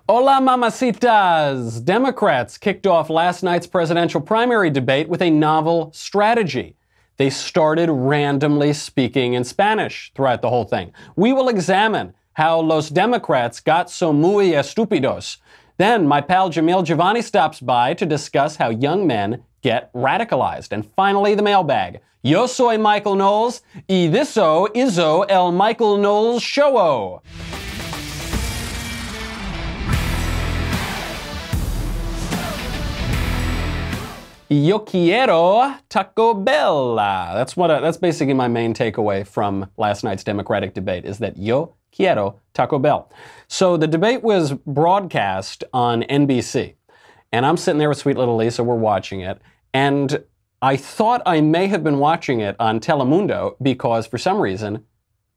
Hola, mamacitas! Democrats kicked off last night's presidential primary debate with a novel strategy. They started randomly speaking in Spanish throughout the whole thing. We will examine how los Democrats got so muy estúpidos. Then my pal Jamil Jivani stops by to discuss how young men get radicalized. And finally, the mailbag. Yo soy Michael Knowles, y thiso iso el Michael Knowles Show. Yo quiero Taco Bell. That's basically my main takeaway from last night's Democratic debate, is that yo quiero Taco Bell. So the debate was broadcast on NBC, and I'm sitting there with sweet little Lisa, we're watching it, and I thought I may have been watching it on Telemundo because for some reason,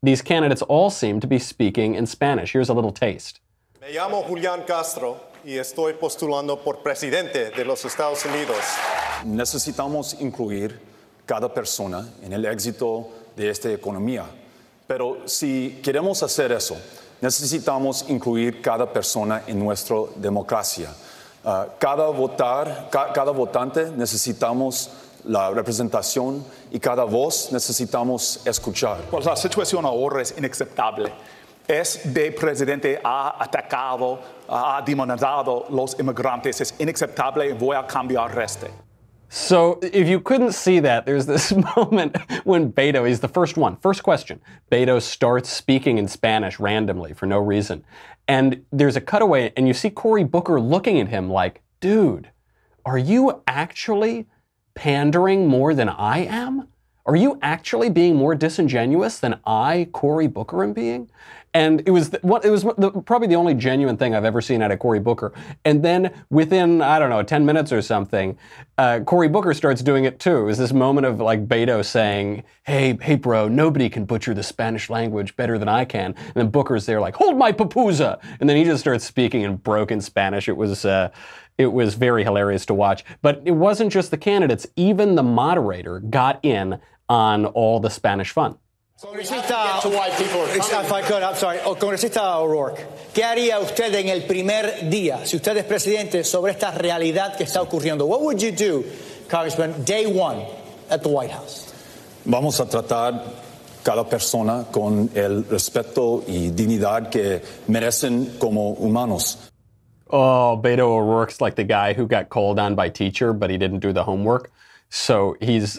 these candidates all seem to be speaking in Spanish. Here's a little taste. Me llamo Julián Castro y estoy postulando por presidente de los Estados Unidos. Necesitamos incluir cada persona en el éxito de esta economía. Pero si queremos hacer eso, necesitamos incluir cada persona en nuestra democracia. Cada votante necesitamos la representación y cada voz necesitamos escuchar. Pues la situación ahora es inaceptable. Este presidente ha atacado, ha demonizado los inmigrantes. Es inaceptable y voy a cambiar este. So if you couldn't see that, there's this moment when Beto, he's the first one, first question. Beto starts speaking in Spanish randomly for no reason. And there's a cutaway and you see Cory Booker looking at him like, dude, are you actually pandering more than I am? Are you actually being more disingenuous than I, Cory Booker, am being? And it was probably the only genuine thing I've ever seen out of Cory Booker. And then within, I don't know, 10 minutes or something, Cory Booker starts doing it too. It was this moment of like Beto saying, hey bro, nobody can butcher the Spanish language better than I can. And then Booker's there like, hold my pupusa. And then he just starts speaking in broken Spanish. It was very hilarious to watch. But it wasn't just the candidates. Even the moderator got in on all the Spanish fun. Congresista, if I could, I'm sorry. Congresista O'Rourke, ¿qué haría usted en el primer día, si usted es presidente, sobre esta realidad que está ocurriendo? What would you do, Congressman, day one at the White House? Vamos a tratar cada persona con el respeto y dignidad que merecen como humanos. Oh, Beto O'Rourke's like the guy who got called on by teacher, but he didn't do the homework. So he's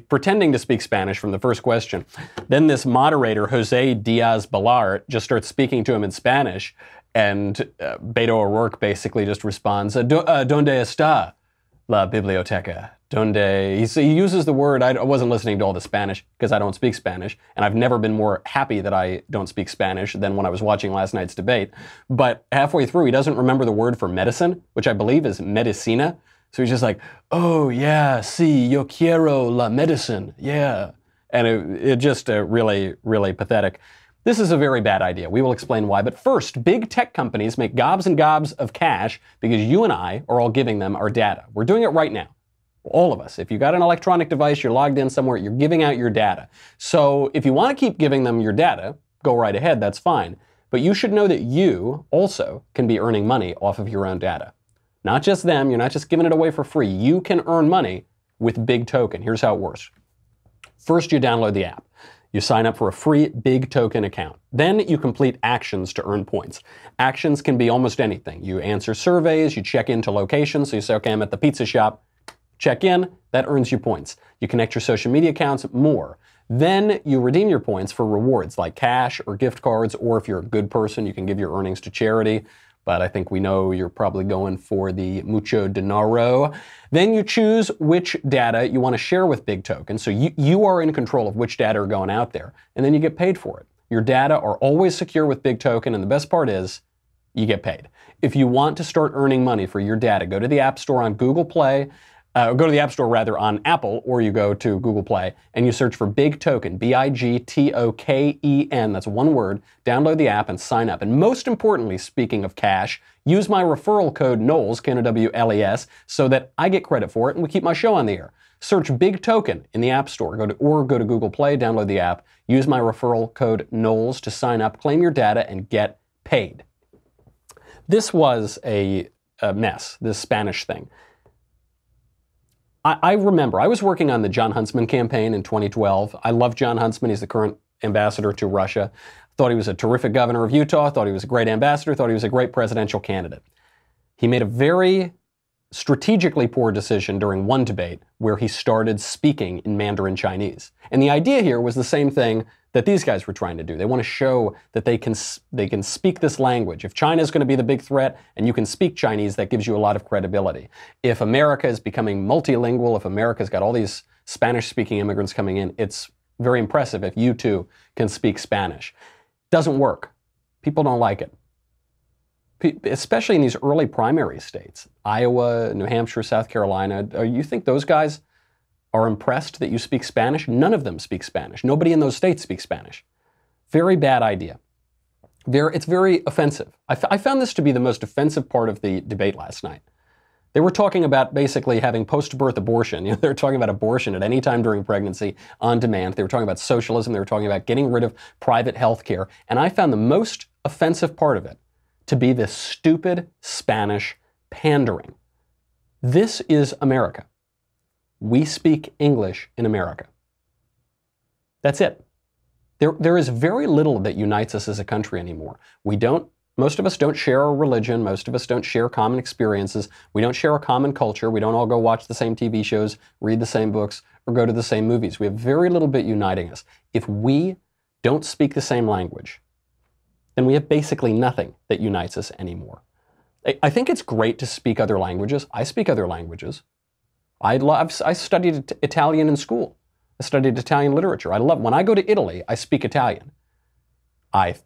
pretending to speak Spanish from the first question. Then this moderator, Jose Diaz-Balart, just starts speaking to him in Spanish, and Beto O'Rourke basically just responds, ¿Dónde está la biblioteca? ¿Dónde? He uses the word, I wasn't listening to all the Spanish because I don't speak Spanish, and I've never been more happy that I don't speak Spanish than when I was watching last night's debate. But halfway through, he doesn't remember the word for medicine, which I believe is medicina. So he's just like, oh yeah, sí, yo quiero la medicine, yeah. And it just really, really pathetic. This is a very bad idea. We will explain why. But first, big tech companies make gobs and gobs of cash because you and I are all giving them our data. We're doing it right now. All of us. If you got an electronic device, you're logged in somewhere, you're giving out your data. So if you want to keep giving them your data, go right ahead, that's fine. But you should know that you also can be earning money off of your own data. Not just them, you're not just giving it away for free. You can earn money with Big Token. Here's how it works. First, you download the app. You sign up for a free Big Token account. Then you complete actions to earn points. Actions can be almost anything. You answer surveys, you check into locations. So you say, okay, I'm at the pizza shop. Check in, that earns you points. You connect your social media accounts, more. Then you redeem your points for rewards like cash or gift cards, or if you're a good person, you can give your earnings to charity. But I think we know you're probably going for the mucho dinero. Then you choose which data you want to share with Big Token. So you are in control of which data are going out there. And then you get paid for it. Your data are always secure with Big Token. And the best part is you get paid. If you want to start earning money for your data, go to the App Store on Google Play. Go to the App Store rather on Apple, or you go to Google Play and you search for Big Token, BIGTOKEN, that's one word. Download the app and sign up. And most importantly, speaking of cash, use my referral code Knowles, Knowles, so that I get credit for it and we keep my show on the air. Search Big Token in the App Store, go to Google Play, download the app, use my referral code Knowles to sign up, claim your data, and get paid. This was a mess, this Spanish thing. I remember, I was working on the Jon Huntsman campaign in 2012. I love Jon Huntsman. He's the current ambassador to Russia. Thought he was a terrific governor of Utah. Thought he was a great ambassador. Thought he was a great presidential candidate. He made a very strategically poor decision during one debate where he started speaking in Mandarin Chinese. And the idea here was the same thing that these guys were trying to do. They want to show that they can speak this language. If China is going to be the big threat and you can speak Chinese, that gives you a lot of credibility. If America is becoming multilingual, if America's got all these Spanish-speaking immigrants coming in, it's very impressive if you too can speak Spanish. Doesn't work. People don't like it. Especially in these early primary states, Iowa, New Hampshire, South Carolina. You think those guys are impressed that you speak Spanish? None of them speak Spanish. Nobody in those states speaks Spanish. Very bad idea. It's very offensive. I found this to be the most offensive part of the debate last night. They were talking about basically having post-birth abortion. They were talking about abortion at any time during pregnancy on demand. They were talking about socialism. They were talking about getting rid of private health care. And I found the most offensive part of it to be this stupid Spanish pandering. This is America. We speak English in America. That's it. There is very little that unites us as a country anymore. Most of us don't share a religion. Most of us don't share common experiences. We don't share a common culture. We don't all go watch the same TV shows, read the same books, or go to the same movies. We have very little bit uniting us. If we don't speak the same language, then we have basically nothing that unites us anymore. I think it's great to speak other languages. I speak other languages. I studied Italian in school. I studied Italian literature. When I go to Italy, I speak Italian. I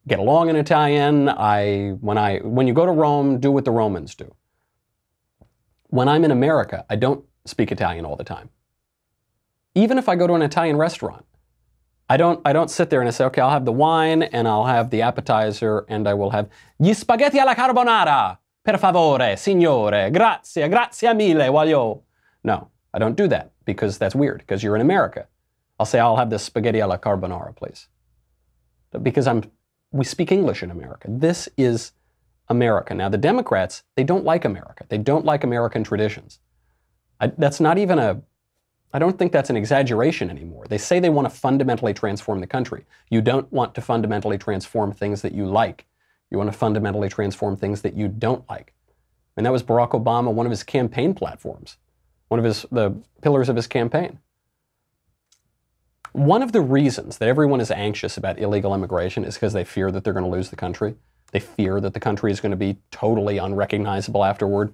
get along in Italian. When you go to Rome, do what the Romans do. When I'm in America, I don't speak Italian all the time. Even if I go to an Italian restaurant, I don't sit there and I say, okay, I'll have the wine and I'll have the appetizer and I will have gli spaghetti alla carbonara. Per favore, signore, grazie, grazie mille, voglio. No, I don't do that because that's weird, because you're in America. I'll say, I'll have the spaghetti alla carbonara, please. Because we speak English in America. This is America. Now, the Democrats, they don't like America. They don't like American traditions. I don't think that's an exaggeration anymore. They say they want to fundamentally transform the country. You don't want to fundamentally transform things that you like. You want to fundamentally transform things that you don't like. And that was Barack Obama, one of his campaign platforms, one of the pillars of his campaign. One of the reasons that everyone is anxious about illegal immigration is because they fear that they're going to lose the country. They fear that the country is going to be totally unrecognizable afterward.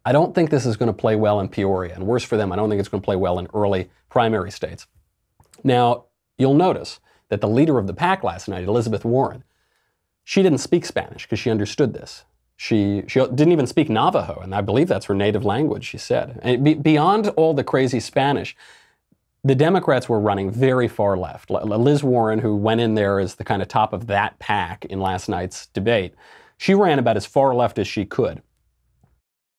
I don't think this is going to play well in Peoria, and worse for them, I don't think it's going to play well in early primary states. Now, you'll notice that the leader of the pack last night, Elizabeth Warren, she didn't speak Spanish because she understood this. She didn't even speak Navajo, and I believe that's her native language, she said. And beyond all the crazy Spanish, the Democrats were running very far left. Liz Warren, who went in there as the kind of top of that pack in last night's debate, she ran about as far left as she could.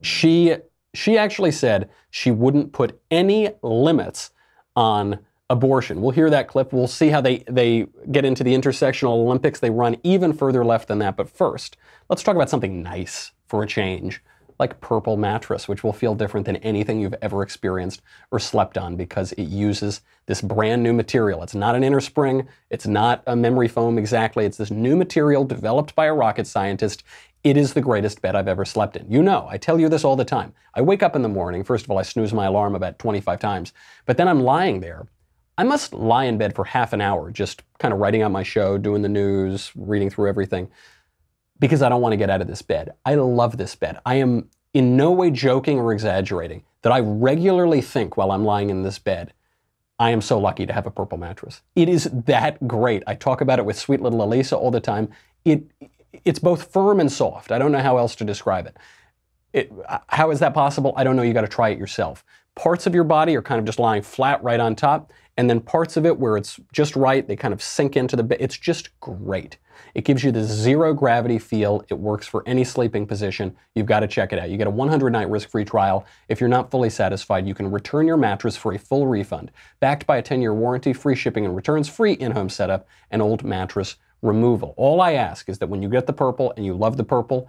She actually said she wouldn't put any limits on abortion. We'll hear that clip. We'll see how they get into the intersectional Olympics. They run even further left than that. But first, let's talk about something nice for a change, like Purple Mattress, which will feel different than anything you've ever experienced or slept on because it uses this brand new material. It's not an inner spring. It's not a memory foam exactly. It's this new material developed by a rocket scientist. It is the greatest bed I've ever slept in. You know, I tell you this all the time. I wake up in the morning. First of all, I snooze my alarm about 25 times. But then I'm lying there. I must lie in bed for half an hour, just kind of writing out my show, doing the news, reading through everything, because I don't want to get out of this bed. I love this bed. I am in no way joking or exaggerating that I regularly think while I'm lying in this bed, I am so lucky to have a Purple mattress. It is that great. I talk about it with sweet little Elisa all the time. It's both firm and soft. I don't know how else to describe it. How is that possible? I don't know. You got to try it yourself. Parts of your body are kind of just lying flat right on top, and then parts of it where it's just right, they kind of sink into the bed. It's just great. It gives you the zero gravity feel. It works for any sleeping position. You've got to check it out. You get a 100-night risk-free trial. If you're not fully satisfied, you can return your mattress for a full refund. Backed by a 10-year warranty, free shipping and returns, free in-home setup, and old mattress removal. All I ask is that when you get the purple and you love the purple,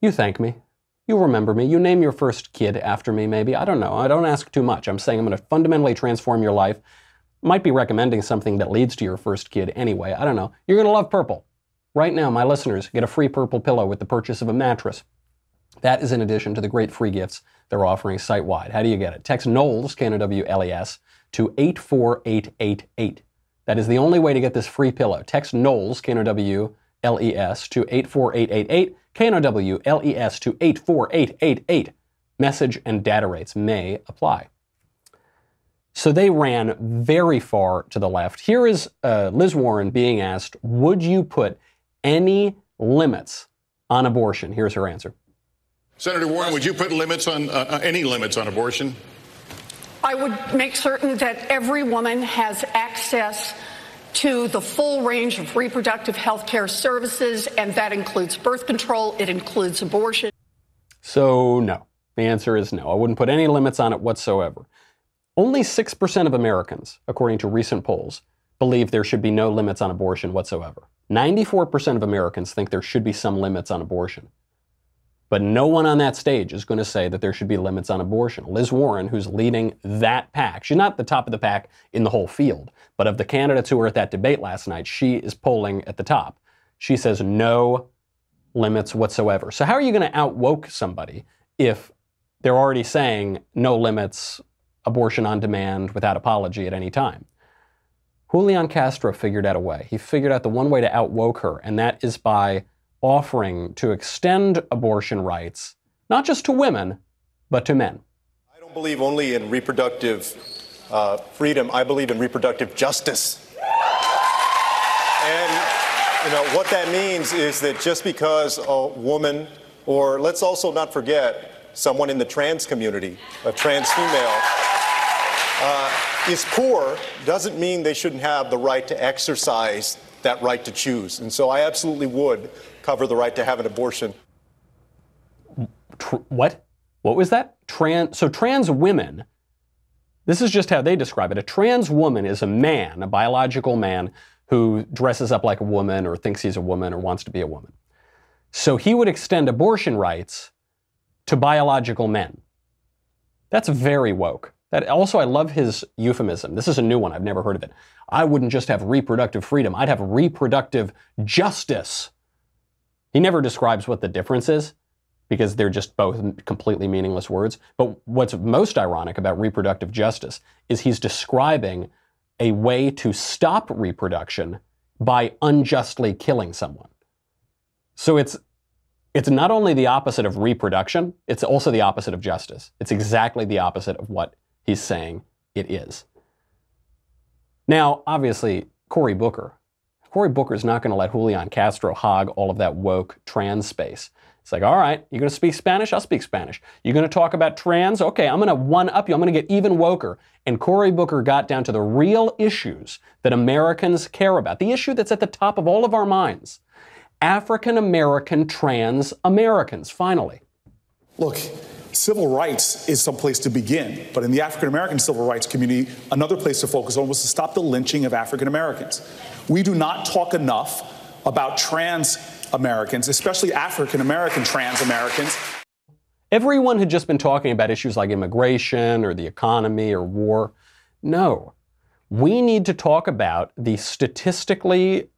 you thank me. You remember me. You name your first kid after me, maybe. I don't know. I don't ask too much. I'm saying I'm going to fundamentally transform your life. Might be recommending something that leads to your first kid anyway. I don't know. You're going to love purple. Right now, my listeners get a free purple pillow with the purchase of a mattress. That is in addition to the great free gifts they're offering site-wide. How do you get it? Text Knowles, K-N-O-W-L-E-S, to 84888. That is the only way to get this free pillow. Text Knowles, K-N-O-W-L-E-S, to 84888, K-N-O-W-L-E-S to 84888. Message and data rates may apply. So they ran very far to the left. Here is Liz Warren being asked, would you put any limits on abortion? Here's her answer. Senator Warren, would you put limits on any limits on abortion? I would make certain that every woman has access to the full range of reproductive health care services, and that includes birth control, it includes abortion. So no, the answer is no. I wouldn't put any limits on it whatsoever. Only 6% of Americans, according to recent polls, believe there should be no limits on abortion whatsoever. 94% of Americans think there should be some limits on abortion. But no one on that stage is going to say that there should be limits on abortion. Liz Warren, who's leading that pack, she's not the top of the pack in the whole field, but of the candidates who were at that debate last night, she is polling at the top. She says no limits whatsoever. So how are you going to out-woke somebody if they're already saying no limits, abortion on demand, without apology at any time? Julian Castro figured out a way. He figured out the one way to out-woke her, and that is by offering to extend abortion rights, not just to women, but to men. I don't believe only in reproductive freedom. I believe in reproductive justice. And, what that means is that just because a woman, or let's also not forget, someone in the trans community, a trans female, is poor, doesn't mean they shouldn't have the right to exercise that right to choose. And so I absolutely would cover the right to have an abortion. What? What was that? So trans women, this is just how they describe it. A trans woman is a man, a biological man, who dresses up like a woman or thinks he's a woman or wants to be a woman. So he would extend abortion rights to biological men. That's very woke. That also, I love his euphemism. This is a new one. I've never heard of it. I wouldn't just have reproductive freedom. I'd have reproductive justice. He never describes what the difference is because they're just both completely meaningless words. But what's most ironic about reproductive justice is he's describing a way to stop reproduction by unjustly killing someone. So it's not only the opposite of reproduction, it's also the opposite of justice. It's exactly the opposite of what he's saying it is. Now, obviously, Cory Booker's not going to let Julian Castro hog all of that woke trans space. It's like, all right, you're going to speak Spanish? I'll speak Spanish. You're going to talk about trans? Okay, I'm going to one-up you. I'm going to get even woker. And Cory Booker got down to the real issues that Americans care about. The issue that's at the top of all of our minds. African-American trans Americans, finally. Look, civil rights is some place to begin, but in the African-American civil rights community, another place to focus on was to stop the lynching of African-Americans. We do not talk enough about trans Americans, especially African-American trans Americans. Everyone had just been talking about issues like immigration or the economy or war. No, we need to talk about the statistically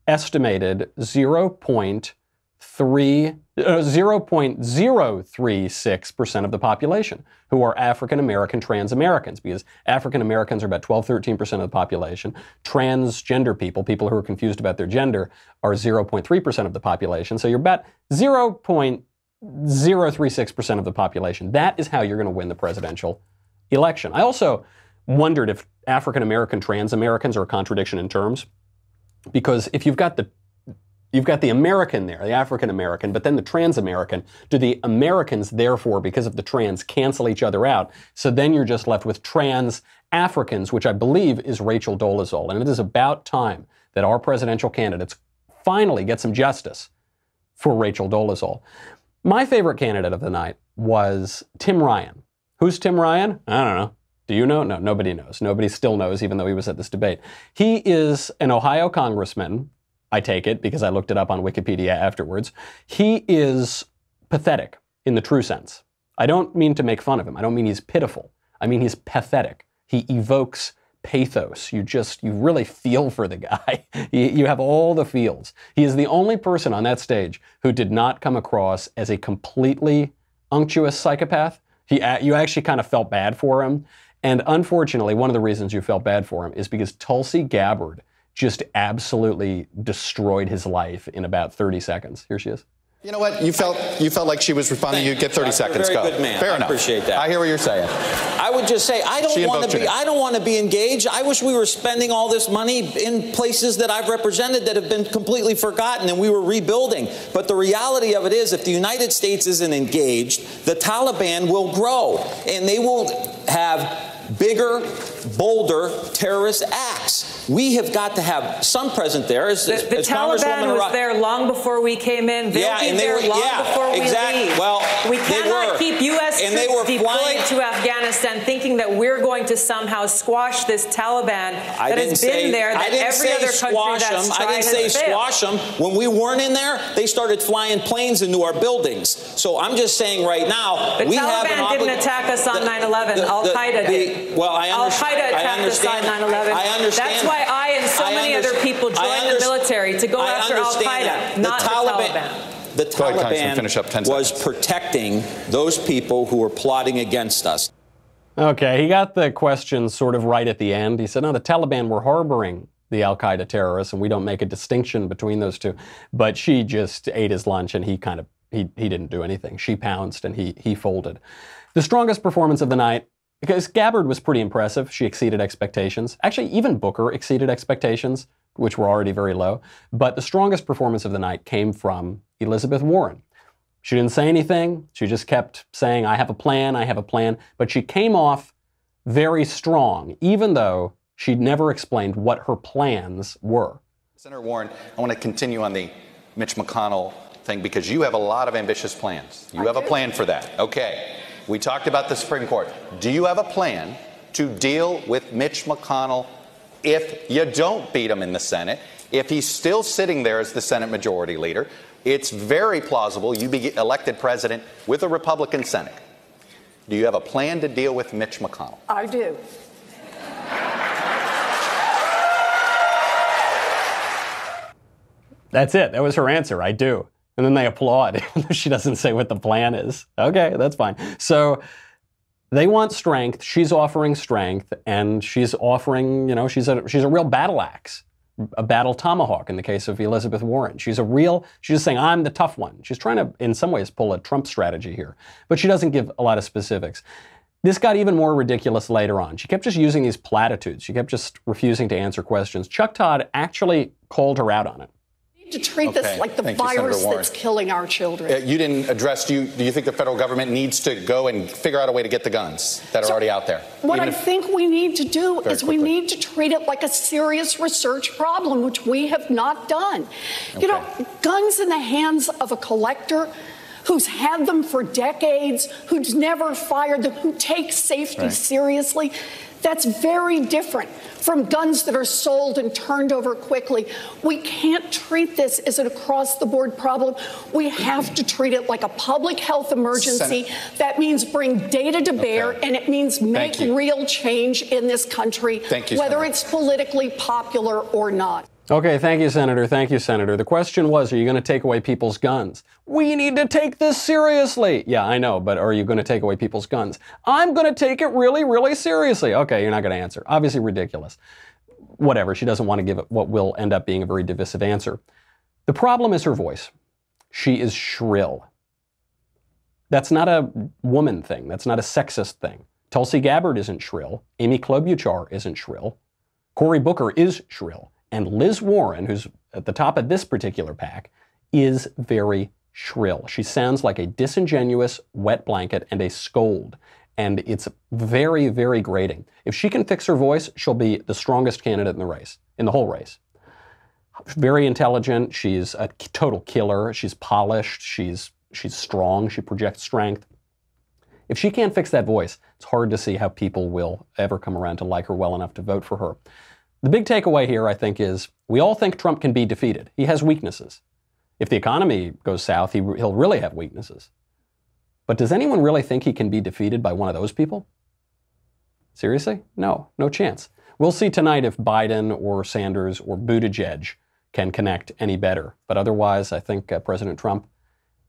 estimated 0.036% of the population who are African-American trans Americans, because African-Americans are about 12-13% of the population. Transgender people who are confused about their gender, are 0.3% of the population. So you're about 0.036% of the population. That is how you're going to win the presidential election. I also wondered if African-American trans Americans are a contradiction in terms, because if you've got the American there, the African-American, but then the trans-American, do the Americans, therefore, because of the trans, cancel each other out? So then you're just left with trans-Africans, which I believe is Rachel Dolezal. And it is about time that our presidential candidates finally get some justice for Rachel Dolezal. My favorite candidate of the night was Tim Ryan. Who's Tim Ryan? I don't know. Do you know? No, nobody knows. Nobody still knows, even though he was at this debate. He is an Ohio congressman I take it, because I looked it up on Wikipedia afterwards. He is pathetic in the true sense. I don't mean to make fun of him. I don't mean he's pitiful. I mean he's pathetic. He evokes pathos. You really feel for the guy. You have all the feels. He is the only person on that stage who did not come across as a completely unctuous psychopath. You actually kind of felt bad for him. And unfortunately, one of the reasons you felt bad for him is because Tulsi Gabbard just absolutely destroyed his life in about 30 seconds. Here she is. You know what? You felt like she was responding. You get 30 seconds. You're a very Go. good man. Fair I enough. appreciate that. I hear what you're saying. I would just say I don't want to be engaged. I wish we were spending all this money in places that I've represented that have been completely forgotten and we were rebuilding. But the reality of it is, if the United States isn't engaged, the Taliban will grow and they will have bigger, bolder terrorist acts. We have got to have some present there. The Taliban was there long before we came in. They'll be there long before we leave. Well, we cannot keep U.S. troops deployed to Afghanistan thinking that we're going to somehow squash this Taliban that has been there, that every other country that's tried has failed. I didn't say squash them. When we weren't in there, they started flying planes into our buildings. So I'm just saying right now, the Taliban didn't attack us on 9/11. Al-Qaeda did. Well, I understand. Al-Qaeda attacked us on 9/11. I understand. That's why I and so many other people joined the military to go after Al-Qaeda, not the Taliban. The Taliban was protecting those people who were plotting against us. Okay, he got the question sort of right at the end. He said, no, the Taliban were harboring the Al-Qaeda terrorists, and we don't make a distinction between those two. But she just ate his lunch, and he didn't do anything. She pounced, and he folded. The strongest performance of the night, because Gabbard was pretty impressive. She exceeded expectations. Actually, even Booker exceeded expectations, which were already very low. But the strongest performance of the night came from Elizabeth Warren. She didn't say anything. She just kept saying, I have a plan, I have a plan. But she came off very strong, even though she'd never explained what her plans were. Senator Warren, I want to continue on the Mitch McConnell thing because you have a lot of ambitious plans. You have a plan for that. Okay. We talked about the Supreme Court. Do you have a plan to deal with Mitch McConnell if you don't beat him in the Senate? If he's still sitting there as the Senate Majority Leader, it's very plausible you be elected president with a Republican Senate. Do you have a plan to deal with Mitch McConnell? I do. That's it. That was her answer. I do. And then they applaud. She doesn't say what the plan is. Okay, that's fine. So they want strength. She's offering strength, and she's offering, she's a real battle axe, a battle tomahawk in the case of Elizabeth Warren. She's just saying, I'm the tough one. She's trying to, in some ways, pull a Trump strategy here. But she doesn't give a lot of specifics. This got even more ridiculous later on. She kept just using these platitudes. She kept just refusing to answer questions. Chuck Todd actually called her out on it. To treat this like the virus that's killing our children. You didn't address, do you think the federal government needs to go and figure out a way to get the guns that are already out there? What I think we need to do is we need to treat it like a serious research problem, which we have not done. Okay. Guns in the hands of a collector who's had them for decades, who's never fired them, who takes safety seriously, that's very different from guns that are sold and turned over quickly. We can't treat this as an across-the-board problem. We have to treat it like a public health emergency. That means bring data to bear, and it means make real change in this country, whether it's politically popular or not. Okay, thank you, Senator. Thank you, Senator. The question was, are you going to take away people's guns? We need to take this seriously. Yeah, I know, but are you going to take away people's guns? I'm going to take it really, really seriously. Okay, you're not going to answer. Obviously ridiculous. Whatever, she doesn't want to give it what will end up being a very divisive answer. The problem is her voice. She is shrill. That's not a woman thing. That's not a sexist thing. Tulsi Gabbard isn't shrill. Amy Klobuchar isn't shrill. Cory Booker is shrill. And Liz Warren, who's at the top of this particular pack, is very shrill. She sounds like a disingenuous wet blanket and a scold. And it's very, very grating. If she can fix her voice, she'll be the strongest candidate in the race, in the whole race. Very intelligent. She's a total killer. She's polished. She's strong. She projects strength. If she can't fix that voice, it's hard to see how people will ever come around to like her well enough to vote for her. The big takeaway here, I think, is we all think Trump can be defeated. He has weaknesses. If the economy goes south, he'll really have weaknesses. But does anyone really think he can be defeated by one of those people? Seriously? No, no chance. We'll see tonight if Biden or Sanders or Buttigieg can connect any better. But otherwise, I think President Trump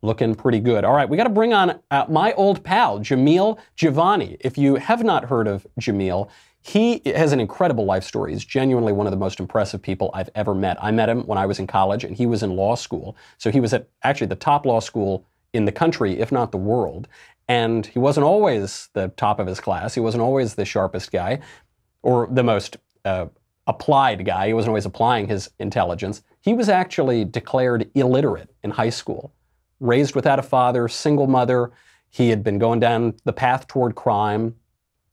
looking pretty good. All right, we got to bring on my old pal, Jamil Jivani. If you have not heard of Jamil, he has an incredible life story. He's genuinely one of the most impressive people I've ever met. I met him when I was in college, and he was in law school. So he was at actually the top law school in the country, if not the world. And he wasn't always the top of his class. He wasn't always the sharpest guy or the most applied guy. He wasn't always applying his intelligence. He was actually declared illiterate in high school. Raised without a father, single mother. He had been going down the path toward crime,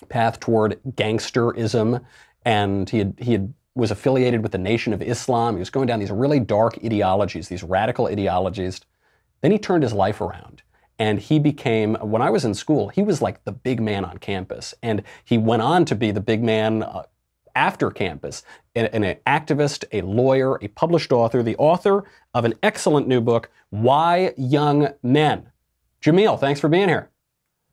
path toward gangsterism, and he was affiliated with the Nation of Islam. He was going down these really dark ideologies, these radical ideologies. Then he turned his life around, and he became, when I was in school, he was like the big man on campus, and he went on to be the big man after campus, an activist, a lawyer, a published author, the author of an excellent new book, Why Young Men. Jamil, thanks for being here.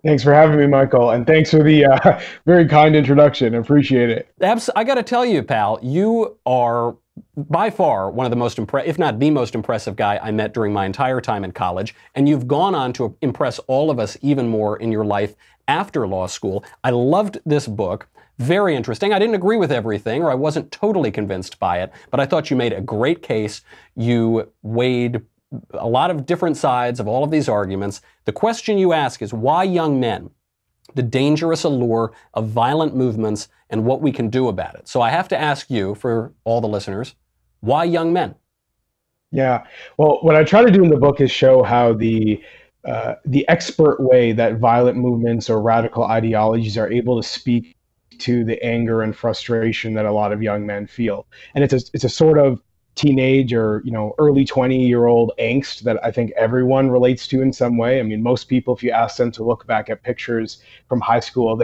Thanks for having me, Michael, and thanks for the very kind introduction. I appreciate it. I got to tell you, pal, you are by far one of the most if not the most impressive guy I met during my entire time in college, and you've gone on to impress all of us even more in your life after law school. I loved this book. Very interesting. I didn't agree with everything, or I wasn't totally convinced by it, but I thought you made a great case. You weighed a lot of different sides of all of these arguments. The question you ask is, why young men? The dangerous allure of violent movements and what we can do about it. So I have to ask you, for all the listeners, why young men? Yeah. Well, what I try to do in the book is show how the expert way that violent movements or radical ideologies are able to speak to the anger and frustration that a lot of young men feel. And it's a sort of teenage or, early 20-year-old angst that I think everyone relates to in some way. I mean, most people, if you ask them to look back at pictures from high school,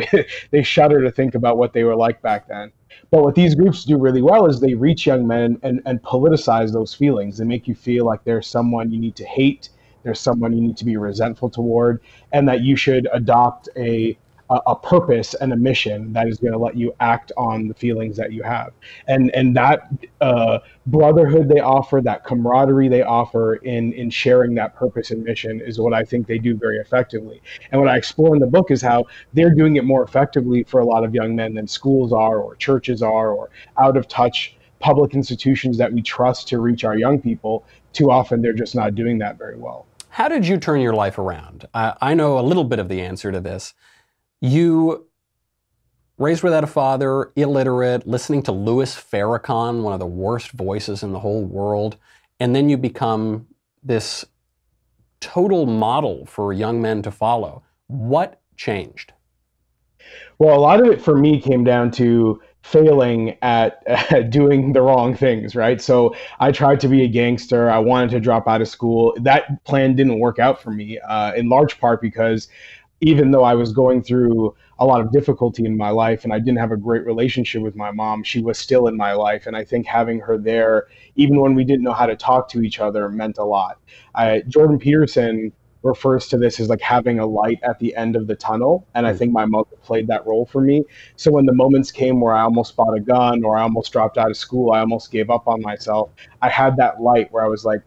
they shudder to think about what they were like back then. But what these groups do really well is they reach young men and politicize those feelings. They make you feel like there's someone you need to hate, there's someone you need to be resentful toward, and that you should adopt a purpose and a mission that is going to let you act on the feelings that you have. And that brotherhood they offer, that camaraderie they offer in sharing that purpose and mission is what I think they do very effectively. And what I explore in the book is how they're doing it more effectively for a lot of young men than schools are, or churches are, or out of touch public institutions that we trust to reach our young people. Too often they're just not doing that very well. How did you turn your life around? I know a little bit of the answer to this. You raised without a father, illiterate, listening to Louis Farrakhan, one of the worst voices in the whole world, and then you become this total model for young men to follow. What changed? Well, a lot of it for me came down to failing at doing the wrong things, right? So I tried to be a gangster. I wanted to drop out of school. That plan didn't work out for me, in large part because even though I was going through a lot of difficulty in my life and I didn't have a great relationship with my mom, she was still in my life. And I think having her there, even when we didn't know how to talk to each other, meant a lot. Jordan Peterson refers to this as like having a light at the end of the tunnel. And I think my mother played that role for me. So when the moments came where I almost bought a gun or I almost dropped out of school, I almost gave up on myself, I had that light where I was like,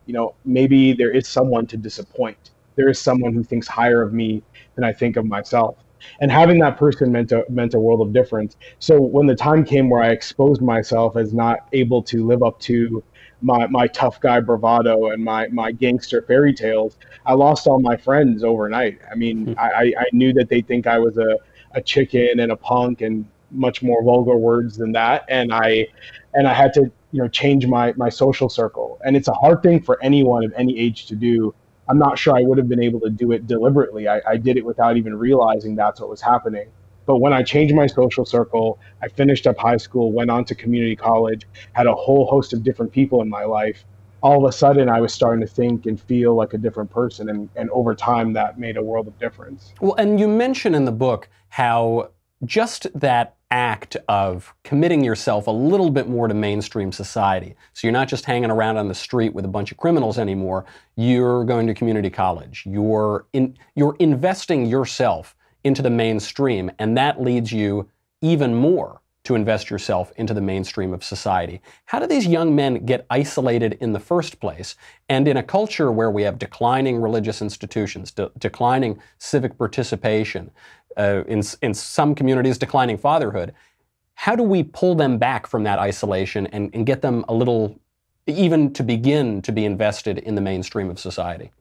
maybe there is someone to disappoint. There is someone who thinks higher of me than I think of myself. And having that person meant a world of difference. So when the time came where I exposed myself as not able to live up to my tough guy bravado and my gangster fairy tales, I lost all my friends overnight. I mean, I knew that they think I was a chicken and a punk and much more vulgar words than that. And I had to, change my social circle. And it's a hard thing for anyone of any age to do. I'm not sure I would have been able to do it deliberately. I did it without even realizing that's what was happening. But when I changed my social circle, I finished up high school, went on to community college, had a whole host of different people in my life. All of a sudden, I was starting to think and feel like a different person. And over time, that made a world of difference. Well, and you mention in the book how just that act of committing yourself a little bit more to mainstream society. So you're not just hanging around on the street with a bunch of criminals anymore. You're going to community college. You're investing yourself into the mainstream, and that leads you even more to invest yourself into the mainstream of society. How do these young men get isolated in the first place? And in a culture where we have declining religious institutions, declining civic participation, in some communities, declining fatherhood, how do we pull them back from that isolation and get them a little, even to begin to be invested in the mainstream of society?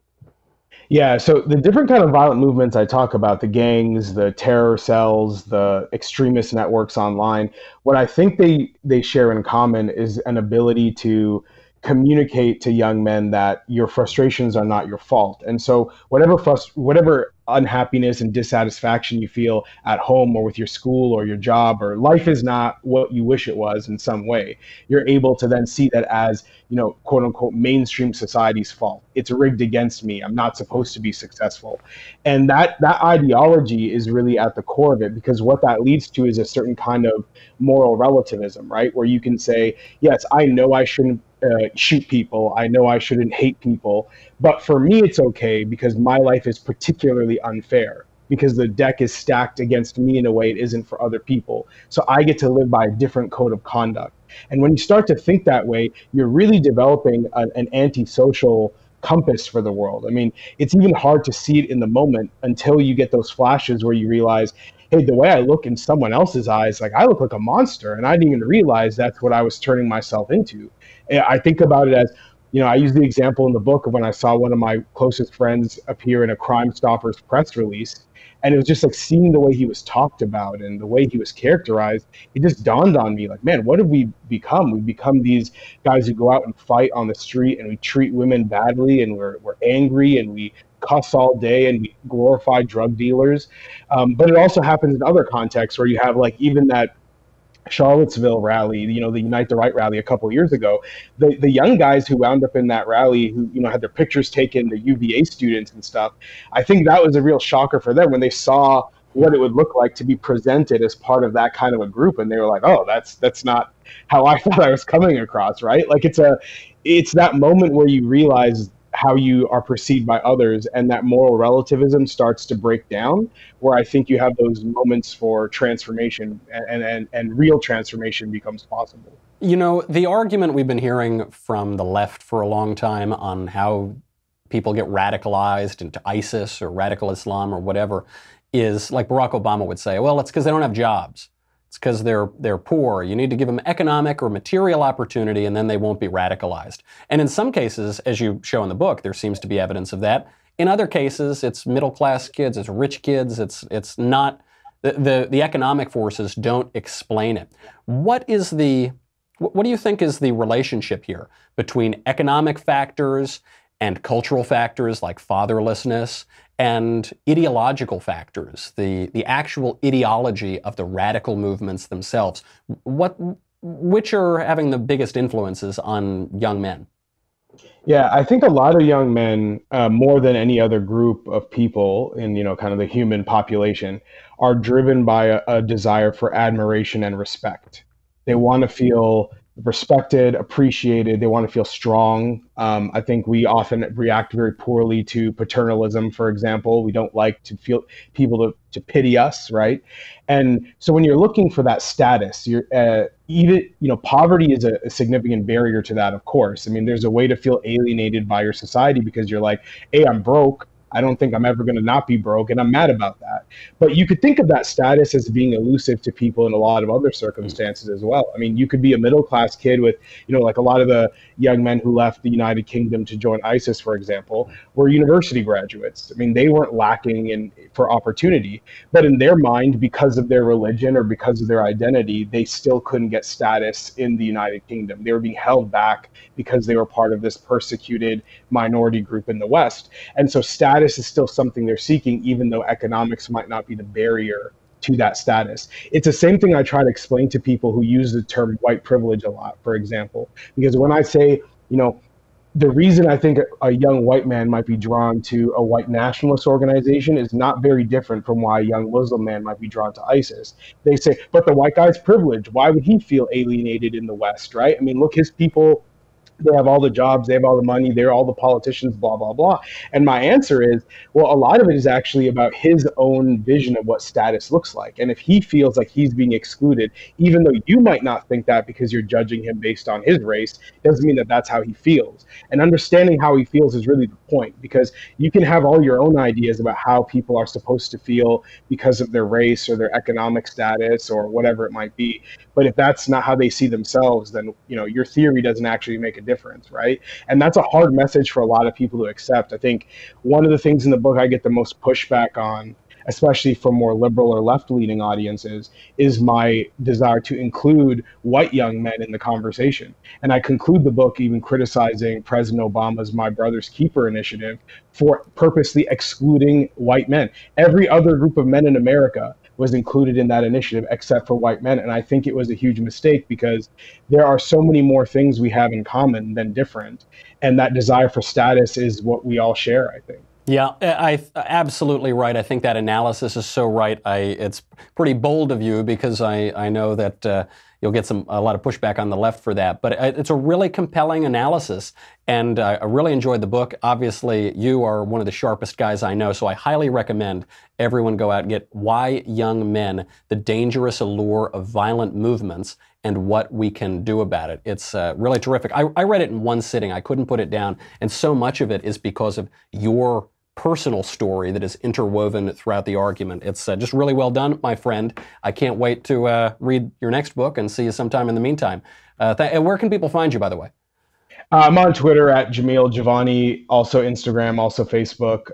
Yeah, so the different kind of violent movements I talk about, the gangs, the terror cells, the extremist networks online, what I think they share in common is an ability to communicate to young men that your frustrations are not your fault. And so whatever unhappiness and dissatisfaction you feel at home or with your school or your job, or life is not what you wish it was in some way, you're able to then see that as, quote unquote, mainstream society's fault. It's rigged against me. I'm not supposed to be successful. And that ideology is really at the core of it, because what that leads to is a certain kind of moral relativism, right? Where you can say, yes, I know I shouldn't shoot people. I know I shouldn't hate people, but for me, it's okay because my life is particularly unfair, because the deck is stacked against me in a way it isn't for other people. So I get to live by a different code of conduct. And when you start to think that way, you're really developing an antisocial compass for the world. I mean, it's even hard to see it in the moment until you get those flashes where you realize, hey, the way I look in someone else's eyes, like I look like a monster, and I didn't even realize that's what I was turning myself into. I think about it as, I use the example in the book of when I saw one of my closest friends appear in a Crime Stoppers press release, and it was just like seeing the way he was talked about and the way he was characterized. It just dawned on me, like, man, what have we become? We've become these guys who go out and fight on the street, and we treat women badly, and we're angry, and we cuss all day, and we glorify drug dealers. But it also happens in other contexts where you have like even that Charlottesville rally, the Unite the Right rally a couple of years ago, the young guys who wound up in that rally, who had their pictures taken, the UVA students and stuff, I think that was a real shocker for them when they saw what it would look like to be presented as part of that kind of a group, and they were like, oh, that's not how I thought I was coming across, right? Like it's that moment where you realize how you are perceived by others, and that moral relativism starts to break down, where I think you have those moments for transformation, and real transformation becomes possible. The argument we've been hearing from the left for a long time on how people get radicalized into ISIS or radical Islam or whatever is, like Barack Obama would say, well, it's because they don't have jobs. It's because they're poor. You need to give them economic or material opportunity, and then they won't be radicalized. And in some cases, as you show in the book, there seems to be evidence of that. In other cases, it's middle-class kids, it's rich kids, it's not, the economic forces don't explain it. What do you think is the relationship here between economic factors and cultural factors like fatherlessness and ideological factors, the actual ideology of the radical movements themselves? Which are having the biggest influences on young men? Yeah, I think a lot of young men, more than any other group of people in, kind of the human population, are driven by a desire for admiration and respect. They want to feel respected, appreciated. They want to feel strong. I think we often react very poorly to paternalism, for example. We don't like to feel people to pity us, right? And so when you're looking for that status, you're poverty is a significant barrier to that, of course. I mean, there's a way to feel alienated by your society because you're like, hey, I'm broke. I don't think I'm ever going to not be broke, and I'm mad about that. But you could think of that status as being elusive to people in a lot of other circumstances as well. I mean, you could be a middle-class kid with, like a lot of the young men who left the United Kingdom to join ISIS, for example, were university graduates. I mean, they weren't lacking for opportunity, but in their mind, because of their religion or because of their identity, they still couldn't get status in the United Kingdom. They were being held back because they were part of this persecuted minority group in the West. And so status is still something they're seeking, even though economics might not be the barrier to that status. It's the same thing I try to explain to people who use the term white privilege a lot, for example, because when I say, the reason I think a young white man might be drawn to a white nationalist organization is not very different from why a young Muslim man might be drawn to ISIS. They say, but the white guy's privileged. Why would he feel alienated in the West, right? I mean, look, his people, they have all the jobs, they have all the money, they're all the politicians, blah, blah, blah. And my answer is, well, a lot of it is actually about his own vision of what status looks like. And if he feels like he's being excluded, even though you might not think that because you're judging him based on his race, doesn't mean that that's how he feels. And understanding how he feels is really the point, because you can have all your own ideas about how people are supposed to feel because of their race or their economic status or whatever it might be. But if that's not how they see themselves, then, you know, your theory doesn't actually make a difference, right? And that's a hard message for a lot of people to accept. I think one of the things in the book I get the most pushback on, especially from more liberal or left-leaning audiences, is my desire to include white young men in the conversation. And I conclude the book even criticizing President Obama's My Brother's Keeper initiative for purposely excluding white men. Every other group of men in America was included in that initiative except for white men. And I think it was a huge mistake because there are so many more things we have in common than different. And that desire for status is what we all share, I think. Yeah, absolutely right. I think that analysis is so right. It's pretty bold of you because I know that you'll get a lot of pushback on the left for that. But it's a really compelling analysis, and I really enjoyed the book. Obviously, you are one of the sharpest guys I know, so I highly recommend everyone go out and get Why Young Men: The Dangerous Allure of Violent Movements and What We Can Do About It. It's really terrific. I read it in one sitting. I couldn't put it down, and so much of it is because of your personal story that is interwoven throughout the argument. It's just really well done, my friend. I can't wait to read your next book and see you sometime in the meantime. Where can people find you, by the way? I'm on Twitter at Jamil Jivani, also Instagram, also Facebook.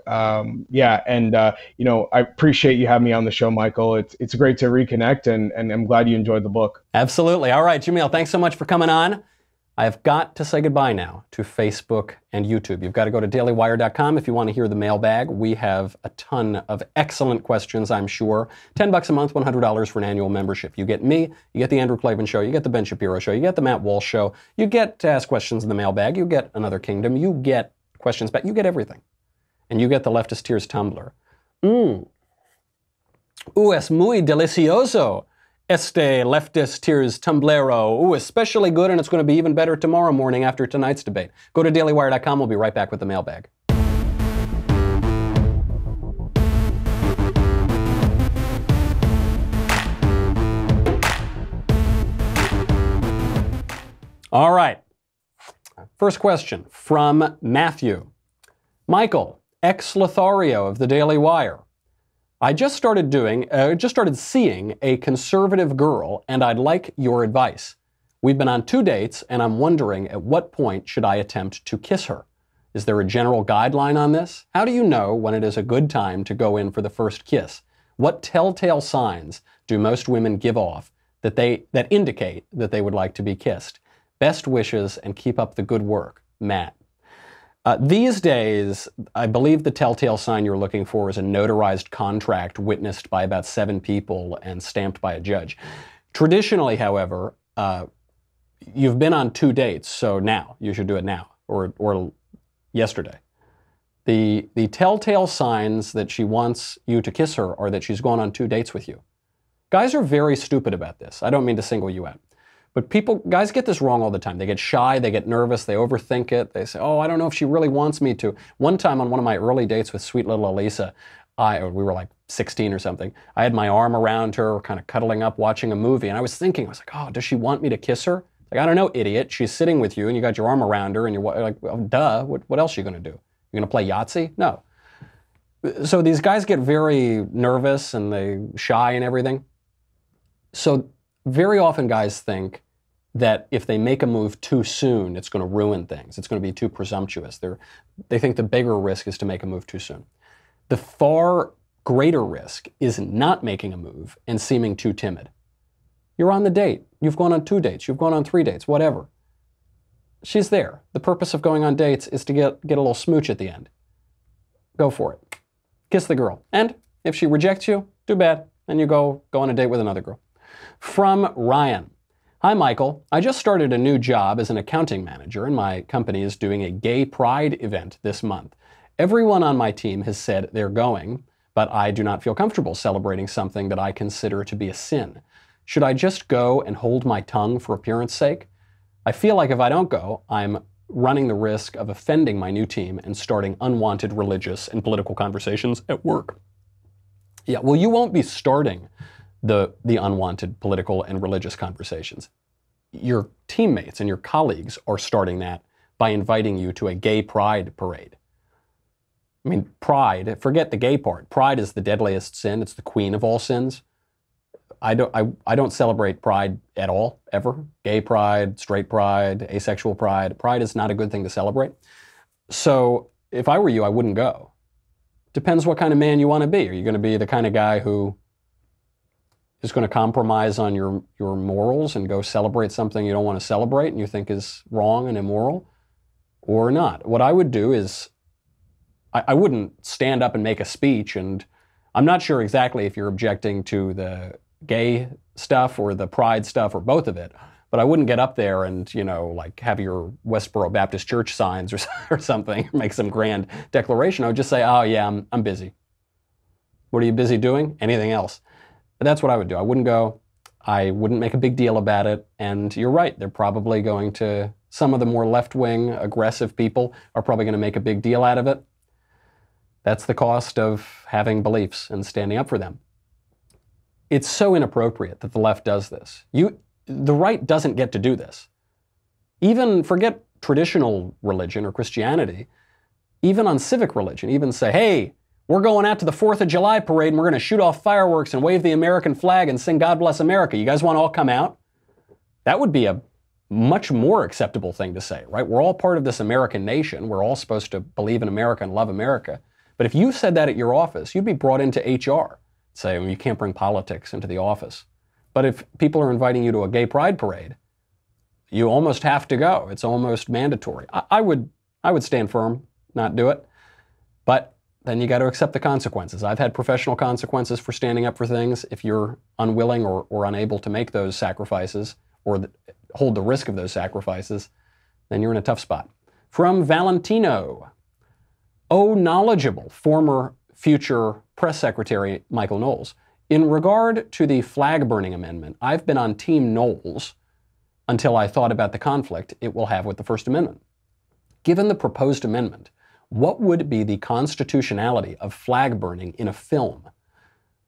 I appreciate you having me on the show, Michael. It's great to reconnect, and I'm glad you enjoyed the book. Absolutely. All right, Jamil, thanks so much for coming on. I've got to say goodbye now to Facebook and YouTube. You've got to go to dailywire.com if you want to hear the mailbag. We have a ton of excellent questions, I'm sure. $10 a month, $100 for an annual membership. You get me, you get the Andrew Klavan Show, you get the Ben Shapiro Show, you get the Matt Walsh Show, you get to ask questions in the mailbag, you get Another Kingdom, you get questions back, you get everything. And you get the Leftist Tears Tumbler. Es muy delicioso. Este Leftist Tears Tumblero. Ooh, especially good, and it's going to be even better tomorrow morning after tonight's debate. Go to dailywire.com. We'll be right back with the mailbag. All right. First question from Matthew. Michael, ex-Lothario of the Daily Wire. I just started seeing a conservative girl, and I'd like your advice. We've been on 2 dates, and I'm wondering at what point should I attempt to kiss her? Is there a general guideline on this? How do you know when it is a good time to go in for the first kiss? What telltale signs do most women give off that indicate that they would like to be kissed? Best wishes, and keep up the good work, Matt. These days, I believe the telltale sign you're looking for is a notarized contract witnessed by about 7 people and stamped by a judge. Traditionally, however, you've been on 2 dates, so now, you should do it now, or yesterday. The telltale signs that she wants you to kiss her are that she's gone on 2 dates with you. Guys are very stupid about this. I don't mean to single you out. But guys get this wrong all the time. They get shy, they get nervous, they overthink it. They say, oh, I don't know if she really wants me to. One time on one of my early dates with sweet little Elisa, we were like 16 or something. I had my arm around her, kind of cuddling up, watching a movie. And I was like, oh, does she want me to kiss her? Like, I don't know, idiot. She's sitting with you and you got your arm around her and you're like, oh, duh, what else are you going to do? You're going to play Yahtzee? No. So these guys get very nervous and they shy and everything. So very often guys think that if they make a move too soon, it's going to ruin things. It's going to be too presumptuous. They think the bigger risk is to make a move too soon. The far greater risk is not making a move and seeming too timid. You're on the date. You've gone on 2 dates. You've gone on 3 dates, whatever. She's there. The purpose of going on dates is to get a little smooch at the end. Go for it. Kiss the girl. And if she rejects you, too bad. And you go on a date with another girl. From Ryan. Hi, Michael. I just started a new job as an accounting manager, and my company is doing a gay pride event this month. Everyone on my team has said they're going, but I do not feel comfortable celebrating something that I consider to be a sin. Should I just go and hold my tongue for appearance sake? I feel like if I don't go, I'm running the risk of offending my new team and starting unwanted religious and political conversations at work. Yeah, well, you won't be starting the unwanted political and religious conversations. Your teammates and your colleagues are starting that by inviting you to a gay pride parade. I mean, pride, forget the gay part. Pride is the deadliest sin. It's the queen of all sins. I don't celebrate pride at all, ever. Gay pride, straight pride, asexual pride. Pride is not a good thing to celebrate. So if I were you, I wouldn't go. Depends what kind of man you want to be. Are you going to be the kind of guy who is going to compromise on your morals and go celebrate something you don't want to celebrate and you think is wrong and immoral, or not? What I would do is I wouldn't stand up and make a speech, and I'm not sure exactly if you're objecting to the gay stuff or the pride stuff or both of it, but I wouldn't get up there and, like have your Westboro Baptist Church signs or something, or make some grand declaration. I would just say, oh yeah, I'm busy. What are you busy doing? Anything else? But that's what I would do. I wouldn't go. I wouldn't make a big deal about it. And you're right. They're probably going to, some of the more left-wing, aggressive people are probably going to make a big deal out of it. That's the cost of having beliefs and standing up for them. It's so inappropriate that the left does this. The right doesn't get to do this. Even forget traditional religion or Christianity, even on civic religion, even say, hey, we're going out to the 4th of July parade and we're going to shoot off fireworks and wave the American flag and sing God Bless America. You guys want to all come out? That would be a much more acceptable thing to say, right? We're all part of this American nation. We're all supposed to believe in America and love America. But if you said that at your office, you'd be brought into HR. Say, well, you can't bring politics into the office. But if people are inviting you to a gay pride parade, you almost have to go. It's almost mandatory. I would stand firm, not do it. But then you got to accept the consequences. I've had professional consequences for standing up for things. If you're unwilling or unable to make those sacrifices or hold the risk of those sacrifices, then you're in a tough spot. From Valentino. Oh, knowledgeable former future press secretary Michael Knowles. In regard to the flag burning amendment, I've been on Team Knowles until I thought about the conflict it will have with the First Amendment. Given the proposed amendment, what would be the constitutionality of flag burning in a film?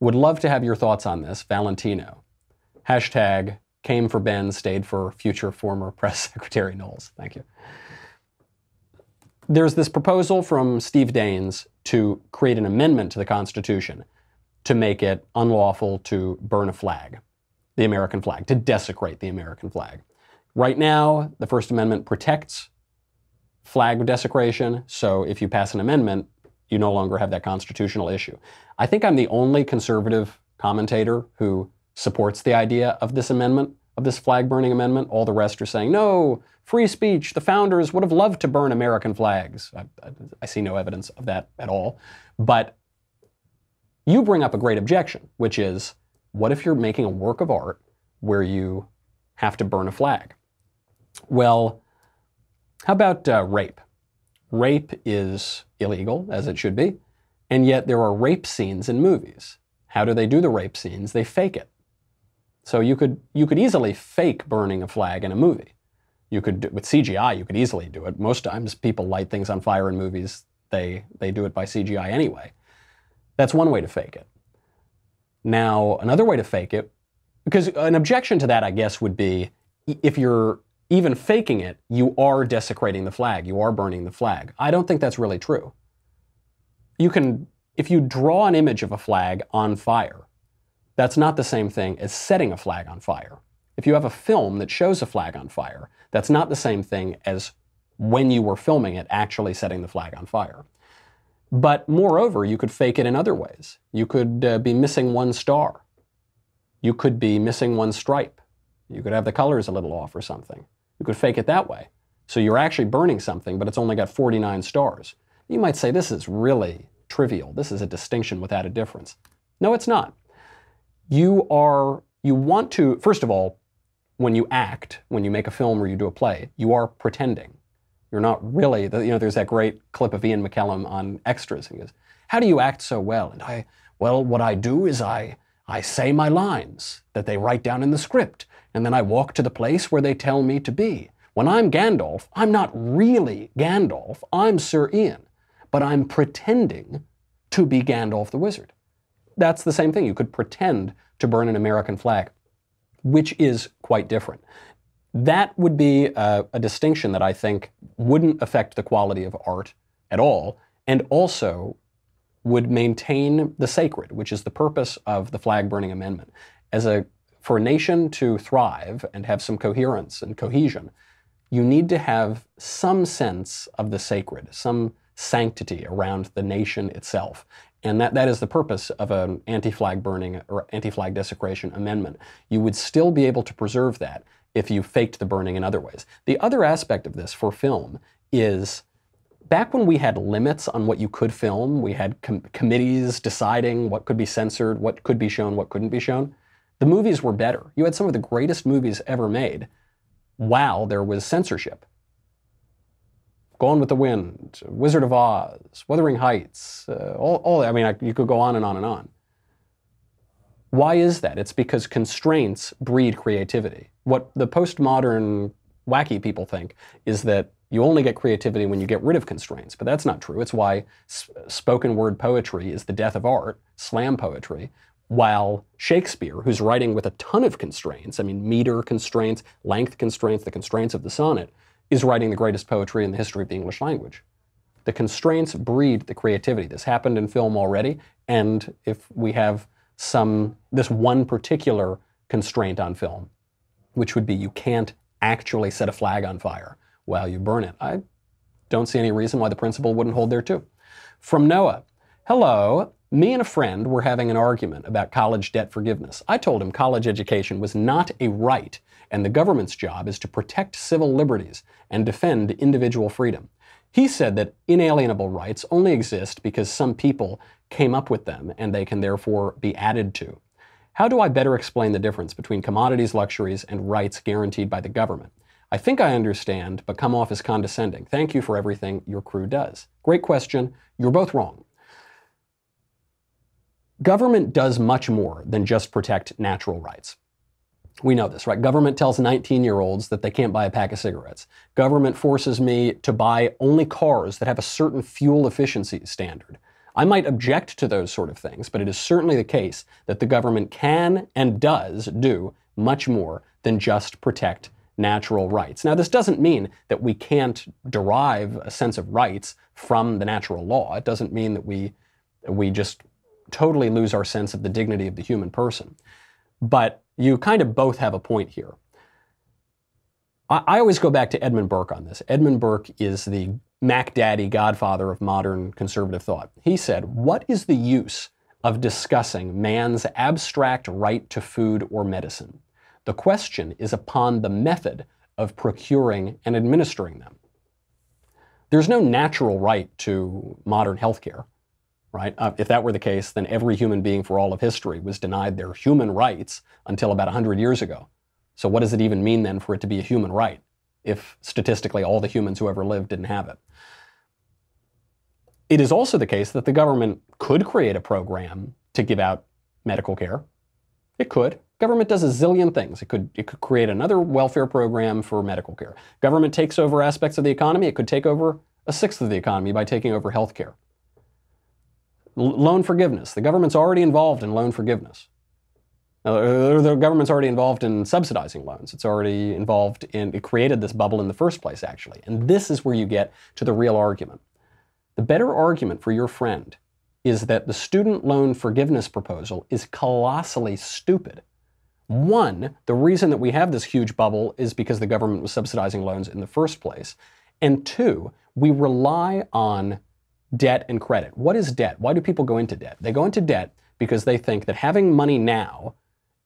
Would love to have your thoughts on this, Valentino. Hashtag came for Ben, stayed for future former press secretary Knowles. Thank you. There's this proposal from Steve Daines to create an amendment to the Constitution to make it unlawful to burn a flag, the American flag, to desecrate the American flag. Right now, the First Amendment protects flag desecration, so if you pass an amendment, you no longer have that constitutional issue. I think I'm the only conservative commentator who supports the idea of this amendment, of this flag burning amendment. All the rest are saying, no, free speech, the founders would have loved to burn American flags. I see no evidence of that at all. But you bring up a great objection, which is, what if you're making a work of art where you have to burn a flag? Well, how about rape? Rape is illegal, as it should be, and yet there are rape scenes in movies. How do they do the rape scenes? They fake it. So you could easily fake burning a flag in a movie. You could, with CGI, you could easily do it. Most times people light things on fire in movies. They do it by CGI anyway. That's one way to fake it. Now, another way to fake it, because an objection to that, I guess, would be if you're even faking it, you are desecrating the flag. You are burning the flag. I don't think that's really true. If you draw an image of a flag on fire, that's not the same thing as setting a flag on fire. If you have a film that shows a flag on fire, that's not the same thing as when you were filming it actually setting the flag on fire. But moreover, you could fake it in other ways. You could be missing one star. You could be missing one stripe. You could have the colors a little off or something. You could fake it that way. So you're actually burning something, but it's only got 49 stars. You might say, this is really trivial. This is a distinction without a difference. No, it's not. You want to, first of all, when you act, when you make a film or you do a play, you are pretending. You're not really, there's that great clip of Ian McKellen on Extras. He goes, how do you act so well? And what I do is I say my lines that they write down in the script, and then I walk to the place where they tell me to be. When I'm Gandalf, I'm not really Gandalf, I'm Sir Ian, but I'm pretending to be Gandalf the Wizard. That's the same thing. You could pretend to burn an American flag, which is quite different. That would be a distinction that I think wouldn't affect the quality of art at all, and also would maintain the sacred, which is the purpose of the flag-burning amendment. For a nation to thrive and have some coherence and cohesion, you need to have some sense of the sacred, some sanctity around the nation itself. And that is the purpose of an anti-flag burning or anti-flag desecration amendment. You would still be able to preserve that if you faked the burning in other ways. The other aspect of this for film is, back when we had limits on what you could film, we had committees deciding what could be censored, what could be shown, what couldn't be shown, the movies were better. You had some of the greatest movies ever made while there was censorship. Gone with the Wind, Wizard of Oz, Wuthering Heights, you could go on and on and on. Why is that? It's because constraints breed creativity. What the postmodern wacky people think is that you only get creativity when you get rid of constraints, but that's not true. It's why spoken word poetry is the death of art, slam poetry, while Shakespeare, who's writing with a ton of constraints, meter constraints, length constraints, the constraints of the sonnet, is writing the greatest poetry in the history of the English language. The constraints breed the creativity. This happened in film already, and if we have this one particular constraint on film, which would be you can't actually set a flag on fire while you burn it, I don't see any reason why the principle wouldn't hold there too. From Noah, hello, me and a friend were having an argument about college debt forgiveness. I told him college education was not a right, and the government's job is to protect civil liberties and defend individual freedom. He said that inalienable rights only exist because some people came up with them and they can therefore be added to. How do I better explain the difference between commodities, luxuries, and rights guaranteed by the government? I think I understand, but come off as condescending. Thank you for everything your crew does. Great question. You're both wrong. Government does much more than just protect natural rights. We know this, right? Government tells 19-year-olds that they can't buy a pack of cigarettes. Government forces me to buy only cars that have a certain fuel efficiency standard. I might object to those sort of things, but it is certainly the case that the government can and does do much more than just protect natural rights. Now, this doesn't mean that we can't derive a sense of rights from the natural law. It doesn't mean that we just totally lose our sense of the dignity of the human person. But you kind of both have a point here. I always go back to Edmund Burke on this. Edmund Burke is the Mac Daddy godfather of modern conservative thought. He said, what is the use of discussing man's abstract right to food or medicine? The question is upon the method of procuring and administering them. There's no natural right to modern healthcare, right? If that were the case, then every human being for all of history was denied their human rights until about 100 years ago. So what does it even mean then for it to be a human right if statistically all the humans who ever lived didn't have it? It is also the case that the government could create a program to give out medical care. It could. Government does a zillion things. It could create another welfare program for medical care. Government takes over aspects of the economy. It could take over a sixth of the economy by taking over health care. Loan forgiveness. The government's already involved in loan forgiveness. The government's already involved in subsidizing loans. It's already involved in, it created this bubble in the first place, actually. And this is where you get to the real argument. The better argument for your friend is that the student loan forgiveness proposal is colossally stupid. One, the reason that we have this huge bubble is because the government was subsidizing loans in the first place. And two, we rely on debt and credit. What is debt? Why do people go into debt? They go into debt because they think that having money now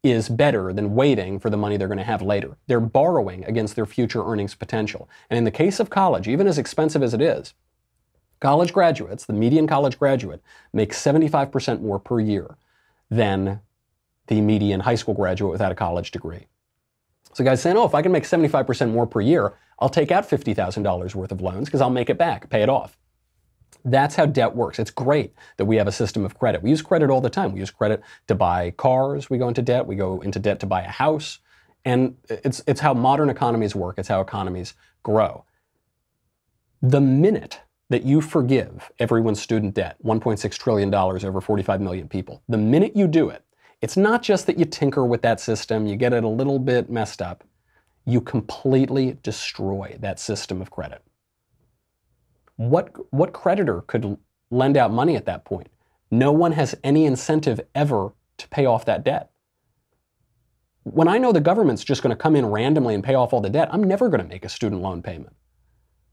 is better than waiting for the money they're going to have later. They're borrowing against their future earnings potential. And in the case of college, even as expensive as it is, college graduates, the median college graduate, makes 75% more per year than the median high school graduate without a college degree. So the guy's saying, oh, if I can make 75% more per year, I'll take out $50,000 worth of loans because I'll make it back, pay it off. That's how debt works. It's great that we have a system of credit. We use credit all the time. We use credit to buy cars. We go into debt. We go into debt to buy a house. And it's how modern economies work. It's how economies grow. The minute that you forgive everyone's student debt, $1.6 trillion over 45 million people, the minute you do it, it's not just that you tinker with that system, you get it a little bit messed up, you completely destroy that system of credit. What creditor could lend out money at that point? No one has any incentive ever to pay off that debt. When I know the government's just going to come in randomly and pay off all the debt, I'm never going to make a student loan payment.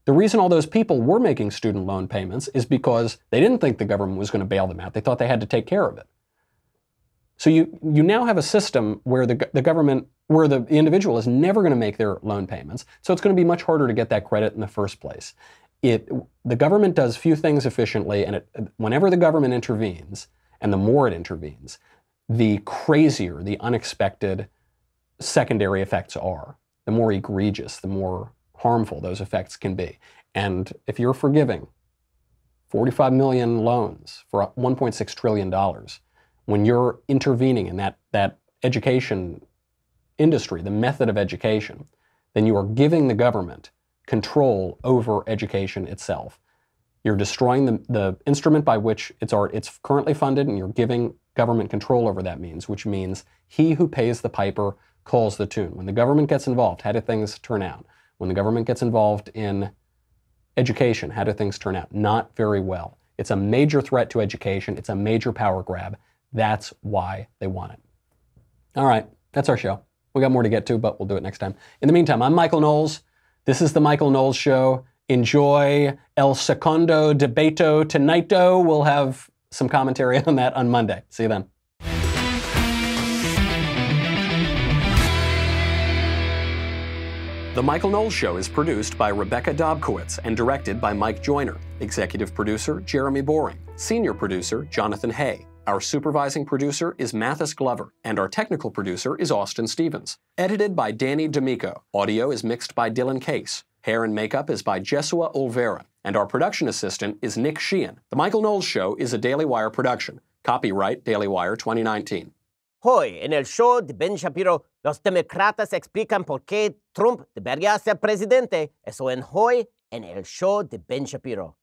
The reason all those people were making student loan payments is because they didn't think the government was going to bail them out. They thought they had to take care of it. So you now have a system where the government, where the individual is never going to make their loan payments. So it's going to be much harder to get that credit in the first place. The government does few things efficiently, and whenever the government intervenes, and the more it intervenes, the crazier the unexpected secondary effects are. The more egregious, the more harmful those effects can be. And if you're forgiving 45 million loans for $1.6 trillion, when you're intervening in that education industry, the method of education, then you are giving the government control over education itself. You're destroying the instrument by which it's currently funded, and you're giving government control over that means, which means he who pays the piper calls the tune. When the government gets involved, how do things turn out? When the government gets involved in education, how do things turn out? Not very well. It's a major threat to education. It's a major power grab. That's why they want it. All right, that's our show. We got more to get to, but we'll do it next time. In the meantime, I'm Michael Knowles. This is the Michael Knowles Show. Enjoy El Secondo Debato Tonight'o. We'll have some commentary on that on Monday. See you then. The Michael Knowles Show is produced by Rebecca Dobkowitz and directed by Mike Joyner. Executive producer, Jeremy Boring. Senior producer, Jonathan Hay. Our supervising producer is Mathis Glover, and our technical producer is Austin Stevens. Edited by Danny D'Amico. Audio is mixed by Dylan Case. Hair and makeup is by Jesua Olvera, and our production assistant is Nick Sheehan. The Michael Knowles Show is a Daily Wire production. Copyright Daily Wire 2019. Hoy, en el show de Ben Shapiro, los demócratas explican por qué Trump debería ser presidente. Eso en Hoy, en el show de Ben Shapiro.